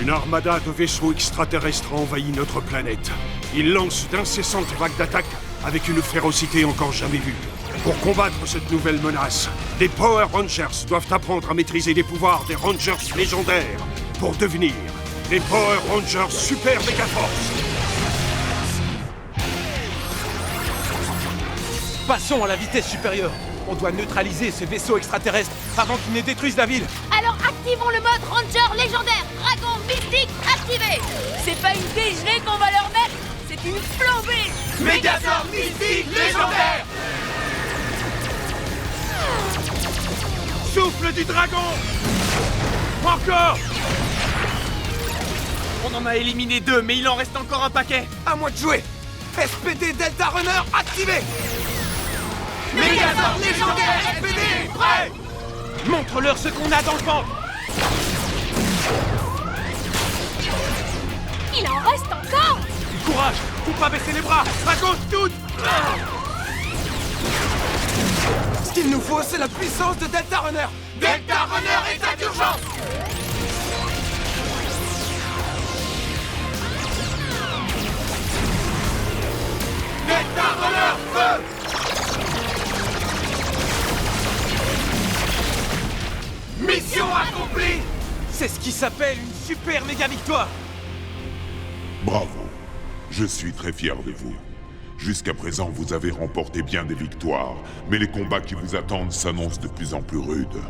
Une armada de vaisseaux extraterrestres a envahi notre planète. Ils lancent d'incessantes vagues d'attaques avec une férocité encore jamais vue. Pour combattre cette nouvelle menace, les Power Rangers doivent apprendre à maîtriser les pouvoirs des Rangers légendaires pour devenir les Power Rangers Super Mega Force. Passons à la vitesse supérieure. On doit neutraliser ces vaisseaux extraterrestres avant qu'ils ne détruisent la ville. Alors activons le mode Ranger légendaire. Dragon mystique activé. C'est pas une dégelée qu'on va leur mettre, c'est une flambée. Megazord mystique légendaire. Souffle du dragon. Encore. On en a éliminé 2, mais il en reste encore un paquet. À moi de jouer. SPD Delta Runner activé. Megazord légendaire SPD prêt. Montre-leur ce qu'on a dans le ventre. Il en reste encore. Du courage, faut pas baisser les bras. À gauche toutes. Ce qu'il nous faut, c'est la puissance de Delta Runner. Delta Runner état d'urgence. Delta Runner feu. Mission accomplie. C'est ce qui s'appelle une super méga victoire. Bravo. Je suis très fier de vous. Jusqu'à présent, vous avez remporté bien des victoires, mais les combats qui vous attendent s'annoncent de plus en plus rudes.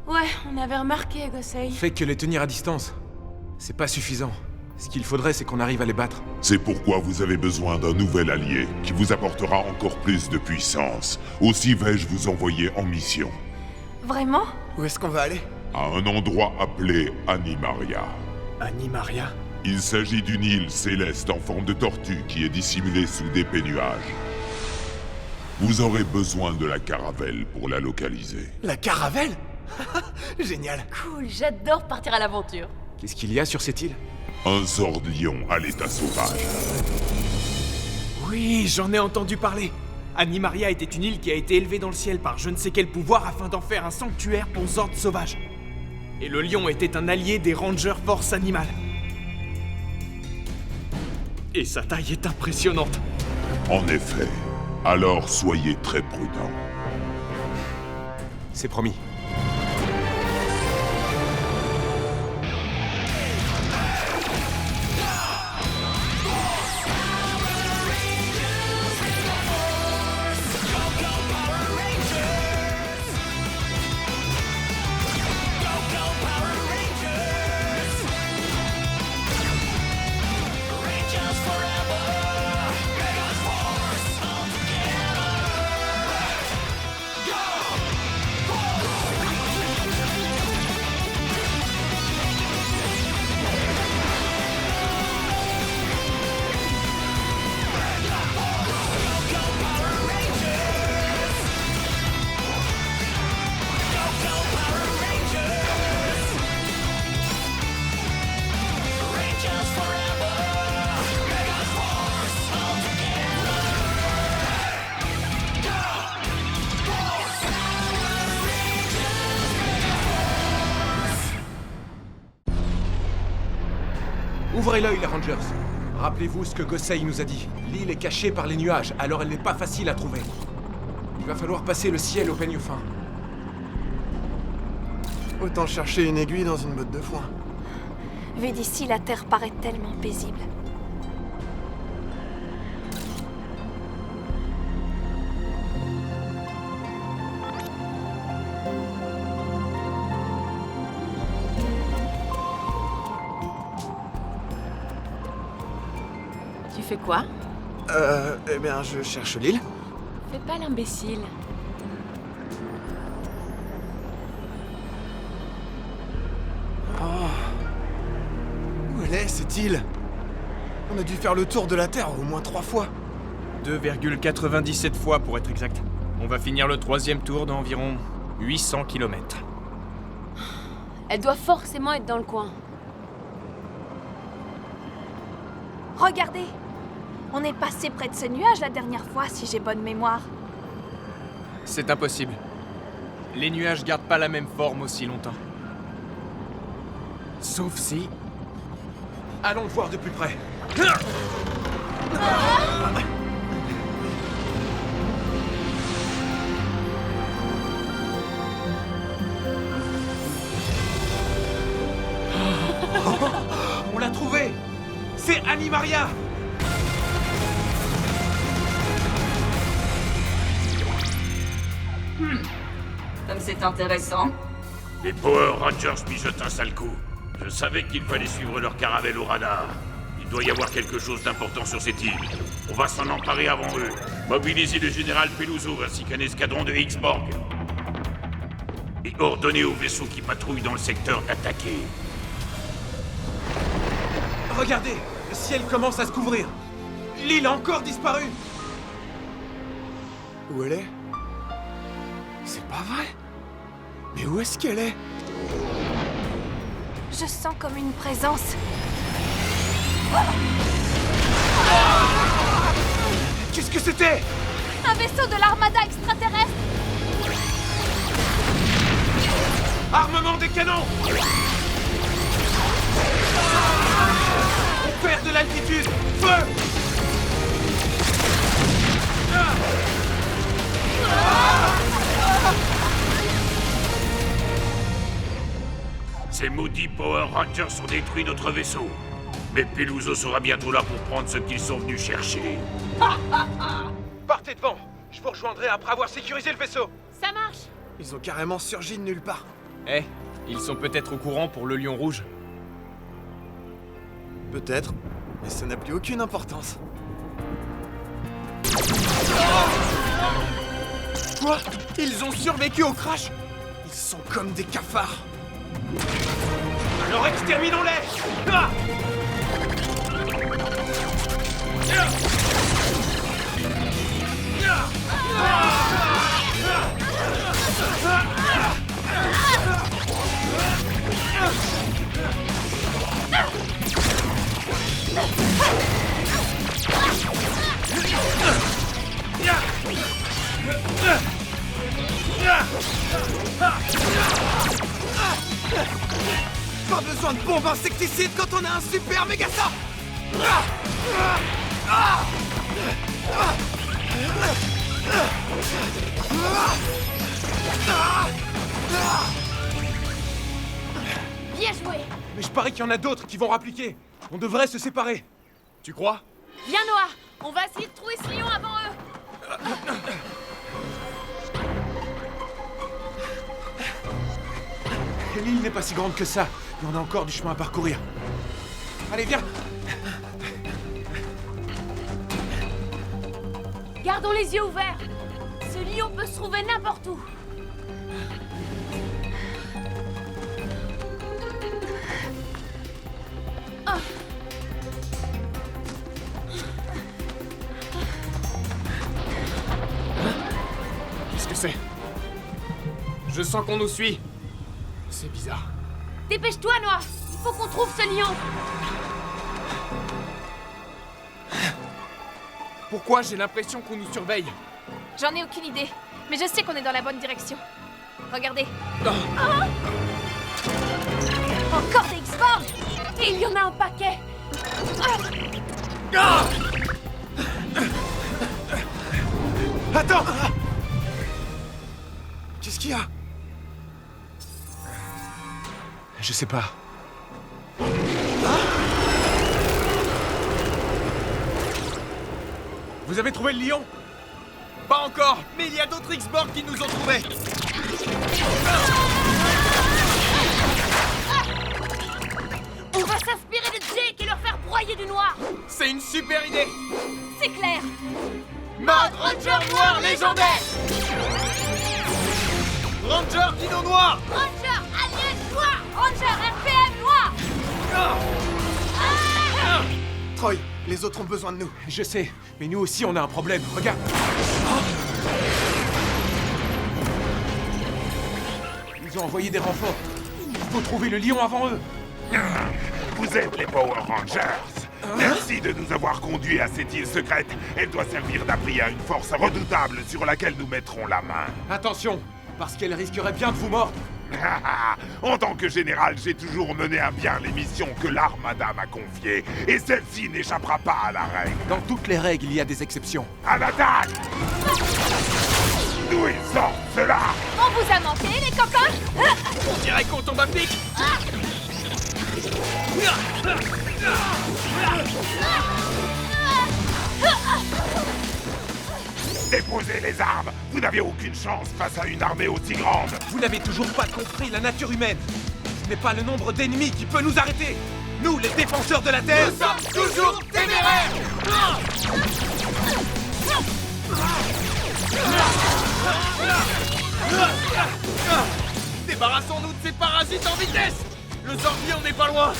Ouais, on avait remarqué, Gosei. Fait que les tenir à distance, c'est pas suffisant. Ce qu'il faudrait, c'est qu'on arrive à les battre. C'est pourquoi vous avez besoin d'un nouvel allié, qui vous apportera encore plus de puissance. Aussi vais-je vous envoyer en mission, Vraiment? Où est-ce qu'on va aller? à un endroit appelé Animaria. Animaria. Il s'agit d'une île céleste en forme de tortue qui est dissimulée sous d'épais nuages. Vous aurez besoin de la caravelle pour la localiser. La caravelle. Génial. Cool, j'adore partir à l'aventure. Qu'est-ce qu'il y a sur cette île? Un Zord-Lion à l'état sauvage. Oui, j'en ai entendu parler. Animaria était une île qui a été élevée dans le ciel par je ne sais quel pouvoir afin d'en faire un sanctuaire pour Zord sauvages. Et le lion était un allié des Rangers Force Animale. Et sa taille est impressionnante. En effet. Alors soyez très prudents. C'est promis. Ouvrez l'œil, les Rangers. Rappelez-vous ce que Gosei nous a dit. L'île est cachée par les nuages, alors elle n'est pas facile à trouver. Il va falloir passer le ciel au peigne fin. Autant chercher une aiguille dans une botte de foin. Vu d'ici, la Terre paraît tellement paisible. Tu fais quoi? Eh bien, je cherche l'île. Fais pas l'imbécile. Où elle est, cette île? On a dû faire le tour de la Terre au moins 3 fois. 2,97 fois pour être exact. On va finir le 3e tour d'environ 800 km. Elle doit forcément être dans le coin. Regardez! On est passé près de ce nuage la dernière fois, si j'ai bonne mémoire. C'est impossible. Les nuages gardent pas la même forme aussi longtemps. Sauf si... Allons le voir de plus près. On l'a trouvé! C'est Animaria! Comme c'est intéressant. Les Power Rangers mijotent un sale coup. Je savais qu'il fallait suivre leur caravelle au radar. Il doit y avoir quelque chose d'important sur cette île. On va s'en emparer avant eux. Mobilisez le général Peluso ainsi qu'un escadron de X-Borg. Et ordonnez aux vaisseaux qui patrouillent dans le secteur d'attaquer. Regardez! Le ciel commence à se couvrir! L'île a encore disparu! Où elle est? C'est pas vrai? Mais où est-ce qu'elle est? Je sens comme une présence. Qu'est-ce que c'était? Un vaisseau de l'armada extraterrestre. Armement des canons! On perd de l'altitude! Feu! Ces maudits Power Rangers ont détruit notre vaisseau. Mais Peluso sera bientôt là pour prendre ce qu'ils sont venus chercher. Partez devant! Je vous rejoindrai après avoir sécurisé le vaisseau! Ça marche. Ils ont carrément surgi de nulle part. Eh, ils sont peut-être au courant pour le lion rouge. Peut-être, mais ça n'a plus aucune importance. Quoi? Ils ont survécu au crash? Ils sont comme des cafards. Alors exterminons-les! Ah! Pas besoin de bombes insecticides quand on a un super méga-sort. Bien joué. Mais je parie qu'il y en a d'autres qui vont rappliquer. On devrait se séparer. Tu crois? Viens, Noah. On va essayer de trouver ce lion avant eux. L'île n'est pas si grande que ça. Il y en a encore du chemin à parcourir. Allez, viens! Gardons les yeux ouverts. Ce lion peut se trouver n'importe où. Qu'est-ce que c'est? Je sens qu'on nous suit. C'est bizarre. Dépêche-toi, Noah. Il faut qu'on trouve ce lion. Pourquoi j'ai l'impression qu'on nous surveille? J'en ai aucune idée, mais je sais qu'on est dans la bonne direction. Regardez. Ah. Encore des X-Borg. Et il y en a un paquet. Attends! Qu'est-ce qu'il y a? Je sais pas. Vous avez trouvé le lion? Pas encore, mais il y a d'autres X-Borg qui nous ont trouvés. On va s'inspirer de Jake et leur faire broyer du noir. C'est une super idée. C'est clair. Mode Ranger noir légendaire. Ranger Dino noir. Ranger Alien noir. Ranger RPM noir. Troy, les autres ont besoin de nous. Je sais, mais nous aussi on a un problème. Regarde. Ils ont envoyé des renforts. Il faut trouver le lion avant eux. Vous êtes les Power Rangers. Merci de nous avoir conduits à cette île secrète. Elle doit servir d'abri à une force redoutable sur laquelle nous mettrons la main. Attention, parce qu'elle risquerait bien de vous mordre. En tant que général, j'ai toujours mené à bien les missions que l'Armada m'a confiées, et celle-ci n'échappera pas à la règle. Dans toutes les règles, il y a des exceptions. À l'attaque! D'où ils sortent, ceux-là? On vous a manqué, les copains? On dirait qu'on tombe à pic. Déposez les armes! Vous n'avez aucune chance face à une armée aussi grande! Vous n'avez toujours pas compris la nature humaine. Ce n'est pas le nombre d'ennemis qui peut nous arrêter. Nous, les défenseurs de la Terre, Nous sommes toujours téméraires! Débarrassons-nous de ces parasites en vitesse. Le Zorglion n'est pas loin.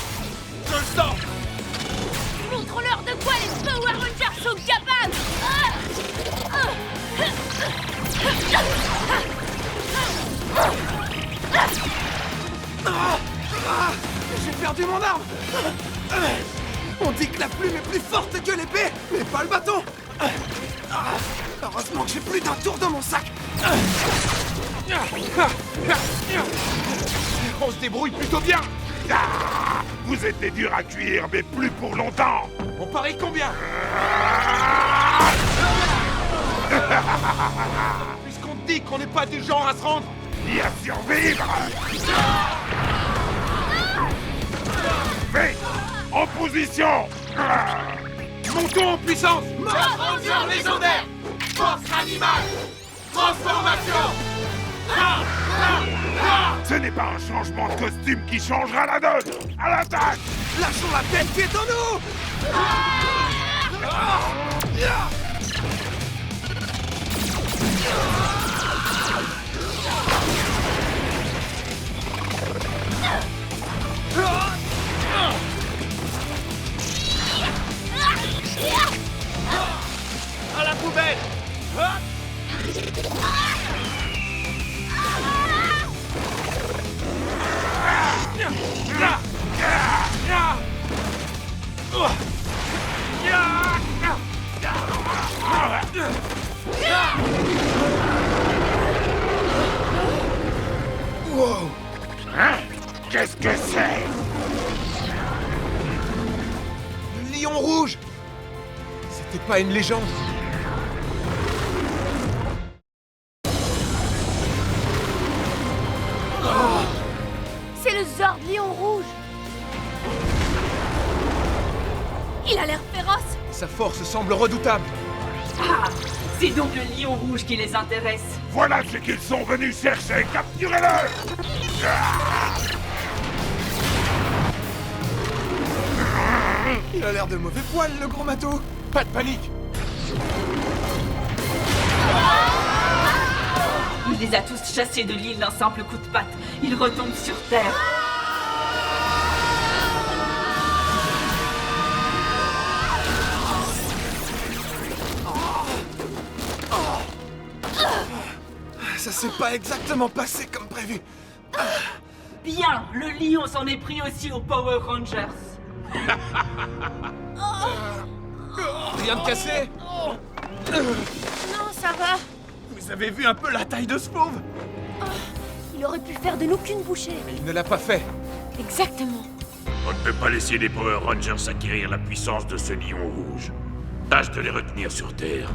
Je le sens. Montre-leur de quoi les Power Rangers sont capables. J'ai perdu mon arme! On dit que la plume est plus forte que l'épée, mais pas le bâton! Heureusement que j'ai plus d'un tour dans mon sac! on se débrouille plutôt bien. Ah, vous êtes des durs à cuire, mais plus pour longtemps! On parie combien? Puisqu'on te dit qu'on n'est pas du genre à se rendre. Ni à survivre! Vite! En position! Montons en puissance. Ranger légendaire! Force animale! Transformation! Ce n'est pas un changement de costume qui changera la donne! À l'attaque! Lâchons la bête qui est en nous! À la poubelle. Wow! Hein? Qu'est-ce que c'est? Le lion rouge. C'était pas une légende. C'est le Zorglion rouge. Il a l'air féroce. Sa force semble redoutable. Ah, c'est donc le lion rouge qui les intéresse. Voilà ce qu'ils sont venus chercher! Capturez-le! Il a l'air de mauvais poil, le gros matou! Pas de panique. Il les a tous chassés de l'île d'un simple coup de patte. Ils retombent sur Terre. Ça s'est pas exactement passé comme prévu. Bien, le lion s'en est pris aussi aux Power Rangers. Rien de cassé. Non, ça va. Vous avez vu un peu la taille de ce fauve? Il aurait pu faire de nous qu'une bouchée. Il ne l'a pas fait. Exactement. On ne peut pas laisser les Power Rangers acquérir la puissance de ce lion rouge. Tâche de les retenir sur Terre.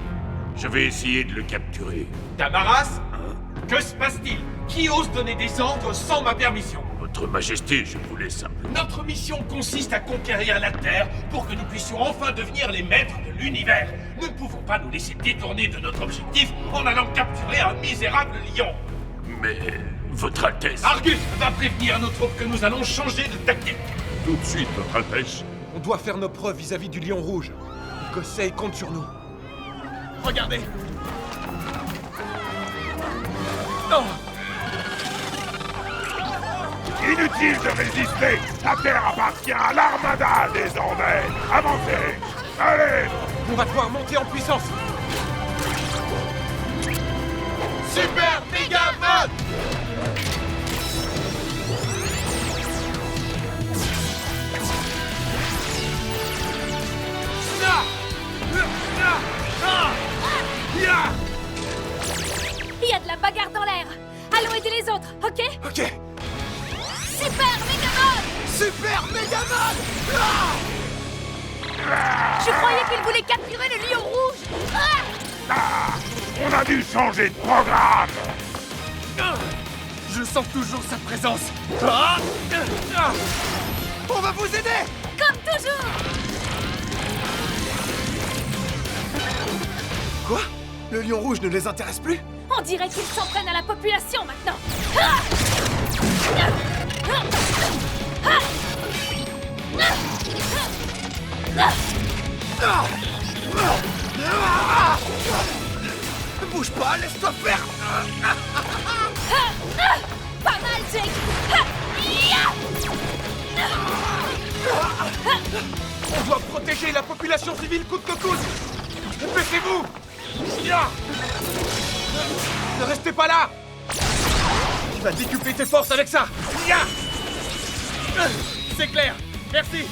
Je vais essayer de le capturer. Damaras, que se passe-t-il? Qui ose donner des ordres sans ma permission? Votre Majesté, je voulais simplement... Notre mission consiste à conquérir la Terre pour que nous puissions enfin devenir les maîtres de l'univers. Nous ne pouvons pas nous laisser détourner de notre objectif en allant capturer un misérable lion. Mais... Votre Altesse... Argus va prévenir nos troupes que nous allons changer de tactique. Tout de suite, Votre Altesse. On doit faire nos preuves vis-à-vis du lion rouge. Gosei compte sur nous. Regardez. Oh. Inutile de résister! La Terre appartient à l'Armada désormais! Avancez! Allez! On va devoir monter en puissance. Super Méga Mode! Il y a de la bagarre dans l'air. Allons aider les autres, ok? Ok, Je croyais qu'il voulait capturer le lion rouge. On a dû changer de programme. Je sens toujours sa présence. On va vous aider! Comme toujours. Quoi? Le lion rouge ne les intéresse plus? On dirait qu'ils s'en prennent à la population maintenant. Bouge pas, laisse-toi faire! Pas mal, Jake. On doit protéger la population civile coûte que coûte. Dépêchez-vous. Ne restez pas là. Tu vas décupler tes forces avec ça. C'est clair. Merci.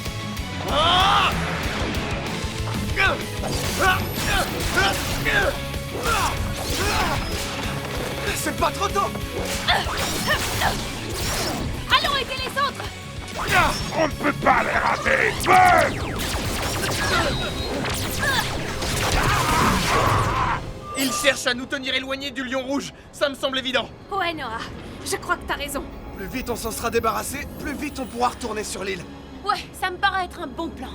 C'est pas trop tôt! Allons aider les autres. On ne peut pas les rater. Bug! Il cherche à nous tenir éloignés du lion rouge. Ça me semble évident. Ouais, Noah. Je crois que t'as raison. Plus vite on s'en sera débarrassé, plus vite on pourra retourner sur l'île. Ouais, ça me paraît être un bon plan.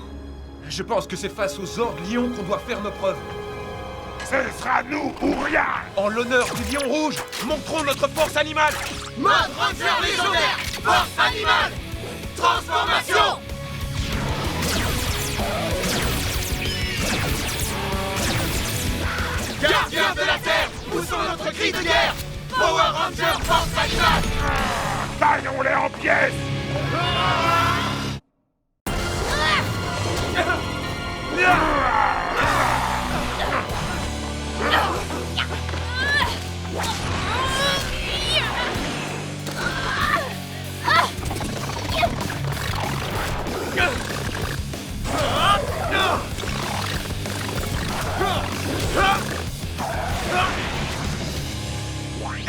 Je pense que c'est face aux ordres lions qu'on doit faire nos preuves. Ce sera nous ou rien. En l'honneur du lion rouge, montrons notre force animale. Mode Ranger légendaire! Force animale! Transformation! Gardien de la Terre, poussons notre cri de guerre! Power Ranger Force animale! Taillons-les en pièces.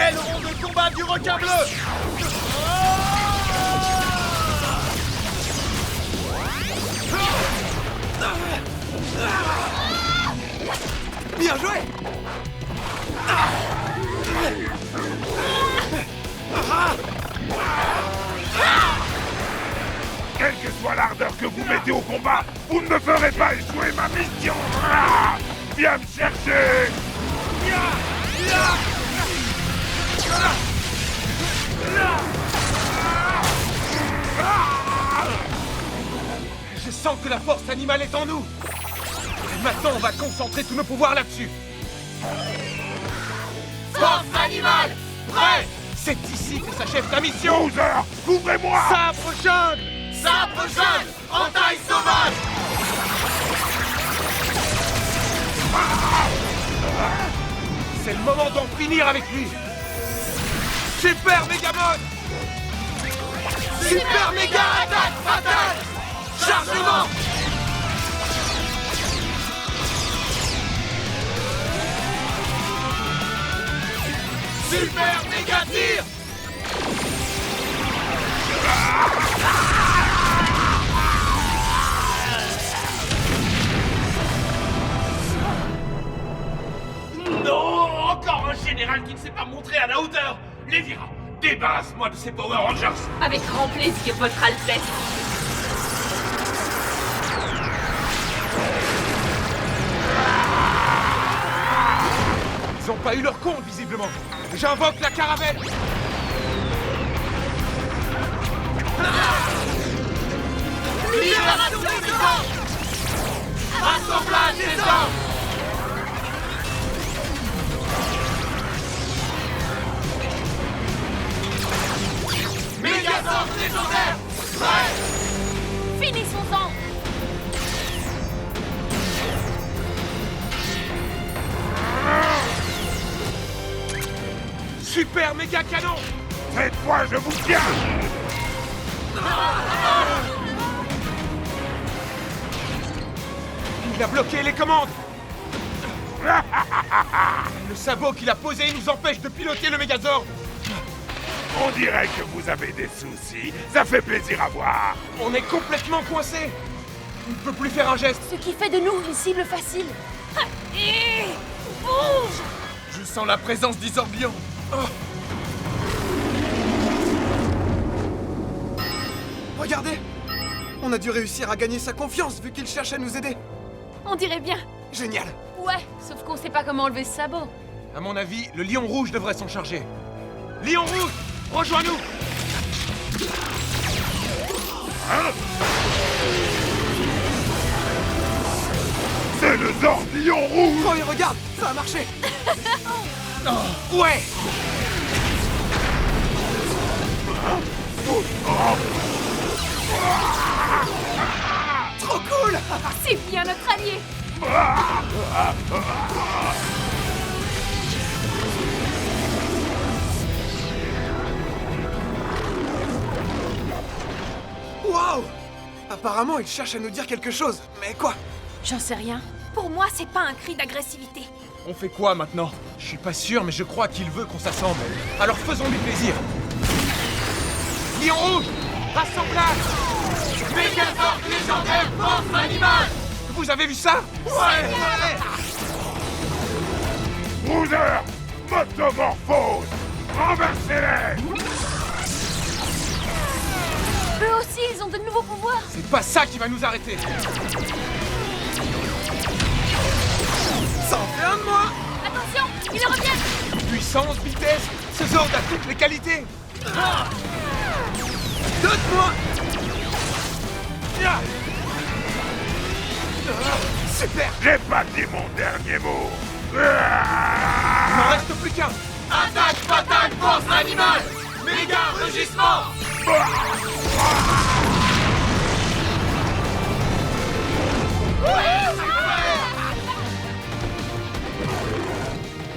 Aileron de combat du requin bleu. Bien joué! Quelle que soit l'ardeur que vous mettez au combat, vous ne me ferez pas échouer ma mission. Viens me chercher. Je sens que la force animale est en nous. Et maintenant, on va concentrer tous nos pouvoirs là-dessus. Force animale! Prêt! C'est ici que s'achève ta mission. 12 heures, couvrez-moi. Sabre jungle. Sabre jungle! Entaille sauvage! C'est le moment d'en finir avec lui. Super Megamon. Super méga attaque fatale! Chargement! Super méga tir! Non, encore un général qui ne s'est pas montré à la hauteur. Lévira, débarrasse-moi de ces Power Rangers. Avec grand plaisir, votre Altesse. Ils n'ont pas eu leur compte, visiblement. J'invoque la caravelle. Libération des hommes! Assemblage des hommes! Mégazord légendaire! Prêt! Finissons-en. Super méga canon. Cette fois, je vous tiens. Il a bloqué les commandes. Le sabot qu'il a posé nous empêche de piloter le Mégazord. On dirait que vous avez des soucis. Ça fait plaisir à voir. On est complètement coincés. Il ne peut plus faire un geste. Ce qui fait de nous une cible facile. Ah, et... bouge! Je sens la présence d'Isorglion. Regardez! On a dû réussir à gagner sa confiance vu qu'il cherche à nous aider. On dirait bien. Génial! Ouais, sauf qu'on sait pas comment enlever ce sabot. À mon avis, le lion rouge devrait s'en charger. Lion rouge, rejoins-nous! C'est le Zordillon rouge! Oh, et regarde! Ça a marché! Ouais! Trop cool! C'est bien notre allié. Waouh! Apparemment, il cherche à nous dire quelque chose. Mais quoi? J'en sais rien. Pour moi, c'est pas un cri d'agressivité. On fait quoi maintenant? Je suis pas sûr, mais je crois qu'il veut qu'on s'assemble. Alors faisons-lui plaisir. Lion rouge, rassemblage! Mégaforce légendaire force animale. Vous avez vu ça? Ouais! Bruiser! Motomorphose! Renversez-les! Eux aussi, ils ont de nouveaux pouvoirs. C'est pas ça qui va nous arrêter! Ça en fait un de moi! Attention, ils reviennent. Puissance, vitesse, ce Zord a toutes les qualités! Deux de moi! Super! J'ai pas dit mon dernier mot! Il n'en reste plus qu'un! Attaque fatale force animale. Méga rugissement.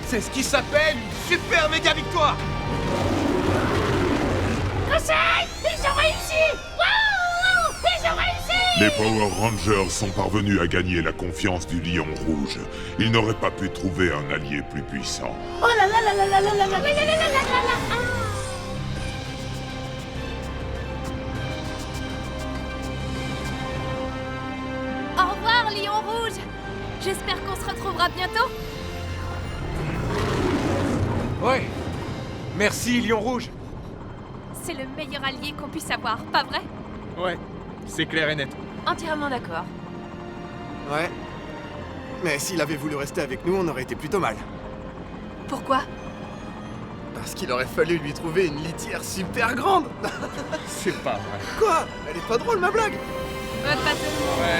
C'est ce qui s'appelle une super méga victoire! Ils ont réussi! Waouh! Ils ont réussi! Les Power Rangers sont parvenus à gagner la confiance du Lion Rouge. Ils n'auraient pas pu trouver un allié plus puissant. Oh là là là là là là là là là là là là là. Au revoir, Lion Rouge. J'espère qu'on se retrouvera bientôt. Ouais! Merci, Lion Rouge! C'est le meilleur allié qu'on puisse avoir, pas vrai? Ouais, c'est clair et net. Entièrement d'accord. Ouais. Mais s'il avait voulu rester avec nous, on aurait été plutôt mal. Pourquoi? Parce qu'il aurait fallu lui trouver une litière super grande. C'est pas vrai. Quoi? Elle est pas drôle, ma blague? Pas tellement.